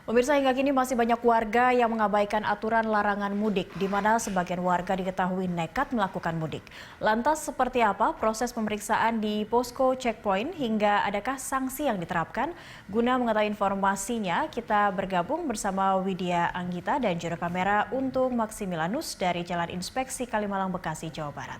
Pemirsa, hingga kini masih banyak warga yang mengabaikan aturan larangan mudik, di mana sebagian warga diketahui nekat melakukan mudik. Lantas seperti apa proses pemeriksaan di posko checkpoint hingga adakah sanksi yang diterapkan? Guna mengetahui informasinya, kita bergabung bersama Widya Anggita dan juru kamera untuk Maximilanus dari Jalan Inspeksi Kalimalang, Bekasi, Jawa Barat.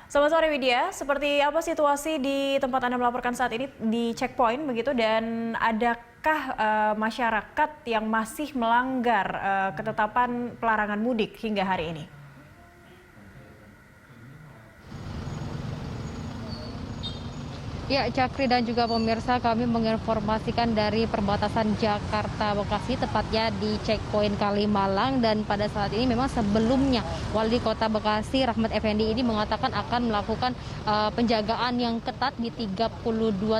Selamat sore Widya, seperti apa situasi di tempat Anda melaporkan saat ini di checkpoint begitu, dan adakah masyarakat yang masih melanggar ketetapan pelarangan mudik hingga hari ini? Ya, Cakri dan juga pemirsa, kami menginformasikan dari perbatasan Jakarta Bekasi, tepatnya di checkpoint Kalimalang. Dan pada saat ini memang sebelumnya Wali Kota Bekasi Rahmat Effendi ini mengatakan akan melakukan penjagaan yang ketat di 32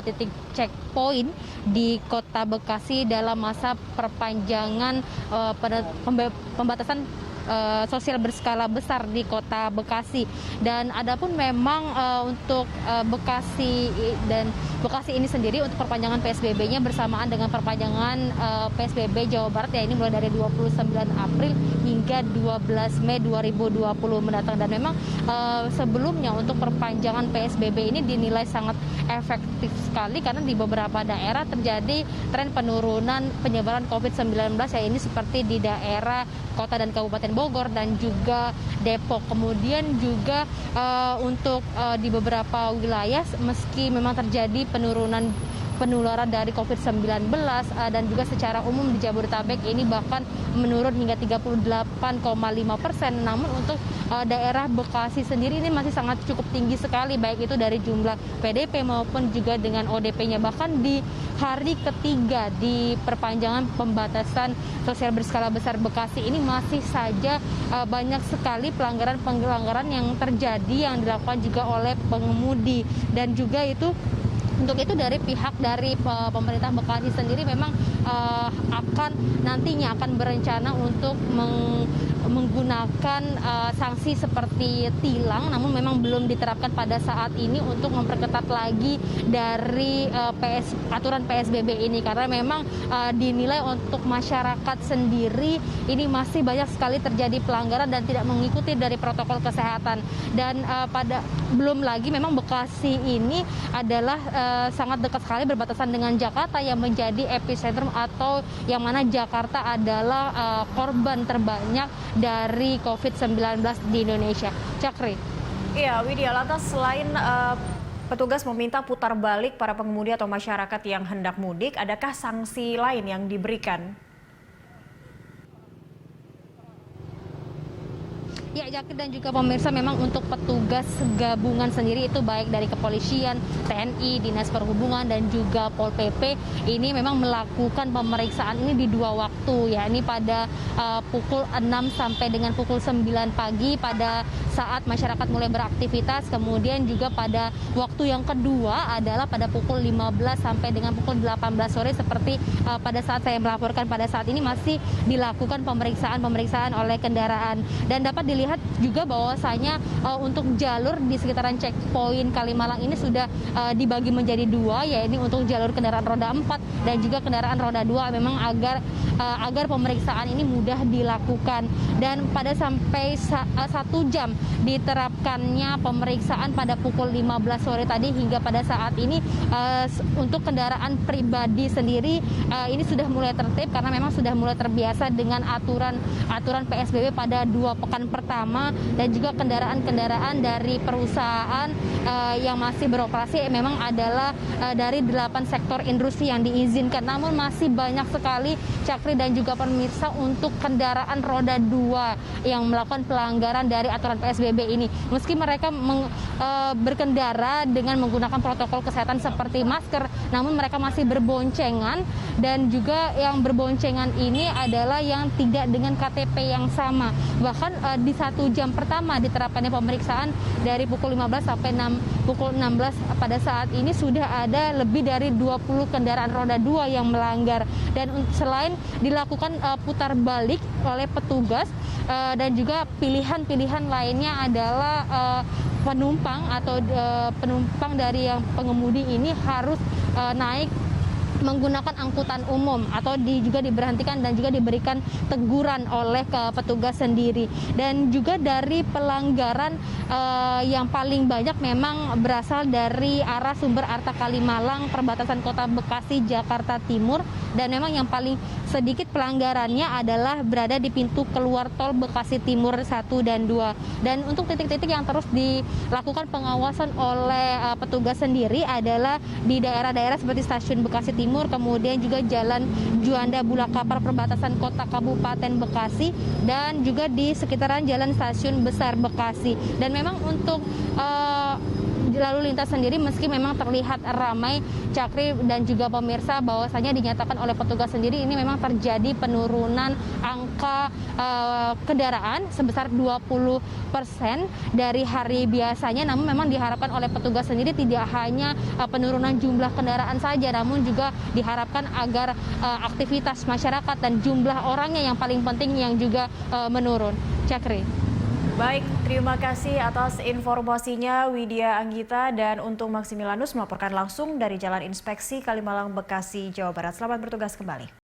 titik checkpoint di Kota Bekasi dalam masa perpanjangan pembatasan sosial berskala besar di Kota Bekasi. Dan adapun memang untuk Bekasi ini sendiri untuk perpanjangan PSBB-nya bersamaan dengan perpanjangan PSBB Jawa Barat, ya ini mulai dari 29 April hingga 12 Mei 2020 mendatang. Dan memang sebelumnya untuk perpanjangan PSBB ini dinilai sangat efektif sekali karena di beberapa daerah terjadi tren penurunan penyebaran COVID-19, ya ini seperti di daerah kota dan kabupaten Bogor dan juga Depok. Kemudian juga untuk di beberapa wilayah meski memang terjadi penurunan penularan dari COVID-19 dan juga secara umum di Jabodetabek ini bahkan menurun hingga 38,5%. Namun untuk daerah Bekasi sendiri ini masih sangat cukup tinggi sekali, baik itu dari jumlah PDP maupun juga dengan ODP-nya. Bahkan di hari ketiga di perpanjangan pembatasan sosial berskala besar Bekasi ini masih saja banyak sekali pelanggaran yang terjadi yang dilakukan juga oleh pengemudi. Dan juga untuk itu dari pihak dari pemerintah Bekasi sendiri memang nantinya akan berencana untuk menggunakan sanksi seperti tilang, namun memang belum diterapkan pada saat ini untuk memperketat lagi dari aturan PSBB ini, karena memang dinilai untuk masyarakat sendiri ini masih banyak sekali terjadi pelanggaran dan tidak mengikuti dari protokol kesehatan. Dan belum lagi memang Bekasi ini adalah sangat dekat sekali berbatasan dengan Jakarta yang menjadi epicentrum atau yang mana Jakarta adalah korban terbanyak dari COVID-19 di Indonesia. Cakri. Iya, Widya, lantas selain petugas meminta putar balik para pengemudi atau masyarakat yang hendak mudik, adakah sanksi lain yang diberikan? Ya, Jakir dan juga pemirsa, memang untuk petugas gabungan sendiri itu baik dari kepolisian, TNI, Dinas Perhubungan dan juga Pol PP ini memang melakukan pemeriksaan ini di dua waktu, ya ini pada pukul 6 sampai dengan pukul 9 pagi pada saat masyarakat mulai beraktivitas, kemudian juga pada waktu yang kedua adalah pada pukul 15 sampai dengan pukul 18 sore seperti pada saat saya melaporkan pada saat ini masih dilakukan pemeriksaan oleh kendaraan. Dan dapat dilihat juga bahwasanya untuk jalur di sekitaran checkpoint Kalimalang ini sudah dibagi menjadi dua, yaitu untuk jalur kendaraan roda 4 dan juga kendaraan roda 2 memang agar pemeriksaan ini mudah dilakukan. Dan pada sampai 1 jam diterapkannya pemeriksaan pada pukul 15 sore tadi hingga pada saat ini untuk kendaraan pribadi sendiri ini sudah mulai tertib karena memang sudah mulai terbiasa dengan aturan PSBB pada 2 pekan pertama. Dan juga kendaraan-kendaraan dari perusahaan yang masih beroperasi memang adalah dari 8 sektor industri yang diizinkan. Namun masih banyak sekali, Cakri dan juga pemirsa, untuk kendaraan roda 2 yang melakukan pelanggaran dari aturan PSBB ini. Meski mereka berkendara dengan menggunakan protokol kesehatan seperti masker, namun mereka masih berboncengan. Dan juga yang berboncengan ini adalah yang tidak dengan KTP yang sama. Bahkan di 1 jam pertama diterapkannya pemeriksaan dari pukul 15 sampai pukul 16 pada saat ini sudah ada lebih dari 20 kendaraan roda 2 yang melanggar. Dan selain dilakukan putar balik oleh petugas dan juga pilihan-pilihan lainnya adalah penumpang atau penumpang dari yang pengemudi ini harus naik menggunakan angkutan umum atau juga diberhentikan dan juga diberikan teguran oleh petugas sendiri. Dan juga dari pelanggaran yang paling banyak memang berasal dari arah sumber Arta Kalimalang, perbatasan Kota Bekasi, Jakarta Timur, dan memang yang paling sedikit pelanggarannya adalah berada di pintu keluar tol Bekasi Timur 1 dan 2. Dan untuk titik-titik yang terus dilakukan pengawasan oleh petugas sendiri adalah di daerah-daerah seperti Stasiun Bekasi Timur, kemudian juga Jalan Juanda Bulakapar perbatasan Kota Kabupaten Bekasi, dan juga di sekitaran Jalan Stasiun Besar Bekasi. Dan memang untuk lalu lintas sendiri meski memang terlihat ramai, Cakri dan juga pemirsa, bahwasanya dinyatakan oleh petugas sendiri ini memang terjadi penurunan angka kendaraan sebesar 20% dari hari biasanya. Namun memang diharapkan oleh petugas sendiri tidak hanya penurunan jumlah kendaraan saja, namun juga diharapkan agar aktivitas masyarakat dan jumlah orangnya yang paling penting yang juga menurun. Cakri. Baik, terima kasih atas informasinya Widya Anggita, dan untuk Maximilanus melaporkan langsung dari Jalan Inspeksi Kalimalang, Bekasi, Jawa Barat. Selamat bertugas kembali.